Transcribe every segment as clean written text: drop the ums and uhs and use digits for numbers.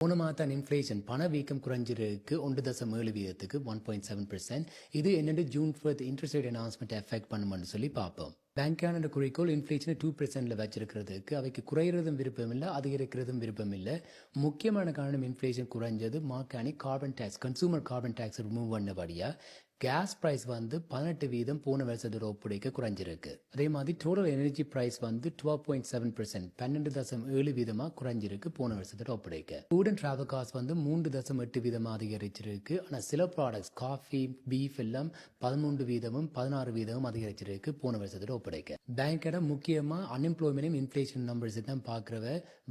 போன மாதம் இன்ஃப்ளேஷன் பணவீக்கம் குறைஞ்சிருக்கு 1.7% 1.7%. இது என்னென்று June 4th interest rate announcement effect பண்ணுமென்னு சொல்லி பார்ப்போம். பேங்கான குறிக்கோள் இன்ஃப்ளேஷனை 2% வச்சிருக்கிறதுக்கு அவைக்கு குறையிறதும் விருப்பம் இல்லை, அதிகரிக்கிறதும் விருப்பம் இல்லை. முக்கியமான காரணம் இன்ஃப்ளேஷன் குறைஞ்சது Mark Carney carbon tax, consumer carbon tax remove பண்ணபடியா கேஸ் பிரைஸ் வந்து 18% போன வருஷத்தோட ஒப்படைக்க குறைஞ்சிருக்கு. அதே மாதிரி டோட்டல் எனர்ஜி பிரைஸ் வந்து 12.7% 12.7% குறைஞ்சிருக்கு போன வருஷத்தோட ஒப்படைக்க. ஃபுட் அண்ட் டிராவல் காஸ்ட் வந்து 3.8% அதிகரிச்சிருக்கு. ஆனால் சில ப்ராடக்ட்ஸ் காஃபி பீஃப் எல்லாம் 13% 16% அதிகரிச்சிருக்கு போன வருஷத்தோட ஒப்படைக்க. பேங்கோட முக்கியமா அன்எம்ப்ளாய்மெண்ட் இன்ஃப்ளேஷன் நம்பர்ஸ் தான் பார்க்குறவ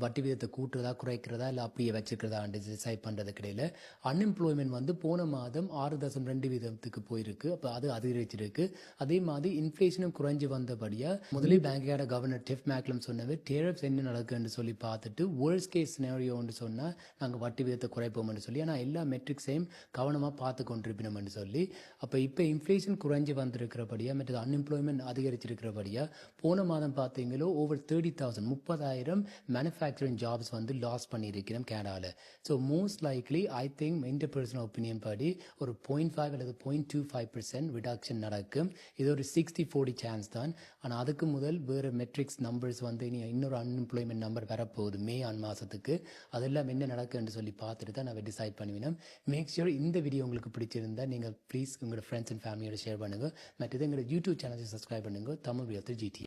வட்டி விதத்தை கூட்டுறதா குறைக்கிறதா இல்லை அப்படியே வச்சுக்கிறதா டிசைட் பண்றதுக்கு இடையில அன்எம்ப்ளாய்மெண்ட் வந்து போன மாதம் 6.2% போயிருக்கு. அப்ப அது அதிகரிச்சிருக்கு. அதே மாதிரி இன்ஃப்ளேஷனும் குறைஞ்சு வந்தபடியா முதலே பேங்கோட கவர்னர் டிஃப் மேக்லம் சொன்னது டேரிஃப்ஸ் என்ன நடக்குன்னு சொல்லி பார்த்துட்டு வேர்ஸ்ட் கேஸ் சினாரியோன்னு சொன்னா நாங்கள் வட்டி விதத்தை குறைப்போம்னு சொல்லி, ஆனால் எல்லா மெட்ரிக்ஸையும் கவனமா பார்த்து கொண்டிருப்போம்னு சொல்லி, அப்ப இப்ப இன்ஃப்ளேஷன் குறைஞ்சு வந்திருக்கிறபடியா மற்றது அன்எம்ப்ளாய்மெண்ட் அதிகரிச்சிருக்கிறபடியா போன மாதம் பார்த்தீங்களோ ஓவர் 30,000 மேனுஃபேக்சரிங் ஜாப்ஸ் வந்து லாஸ் பண்ணியிருக்கிறோம் கனடால. So most likely I think இந்த பர்சனல் ஒப்பீனியன் படி ஒரு 0.5 அல்லது 0.25% ரிடக்ஷன் நடக்கும். இது ஒரு 60-40 சான்ஸ் தான். ஆனால் அதுக்கு முதல் வேறு மெட்ரிக்ஸ் நம்பர்ஸ் வந்து இன்னொரு அன்எம்ப்ளாய்மெண்ட் நம்பர் வரப்போகுது மே மாதத்துக்கு. அதெல்லாம் என்ன நடக்குன்னு சொல்லி பார்த்துட்டு தான் நான் டிசைட் பண்ணுவேன். மேக் ஷூர் இந்த வீடியோ உங்களுக்கு பிடிச்சிருந்தா நீங்கள் ப்ளீஸ் உங்களோட ஃப்ரெண்ட்ஸ் அண்ட் ஃபேமிலியோட ஷேர் பண்ணுங்க. மற்றது எங்களோட யூடியூப் சேனலை சப்ஸ்கிரைப் பண்ணுங்க தமிழ் ரியல் ஜிடி.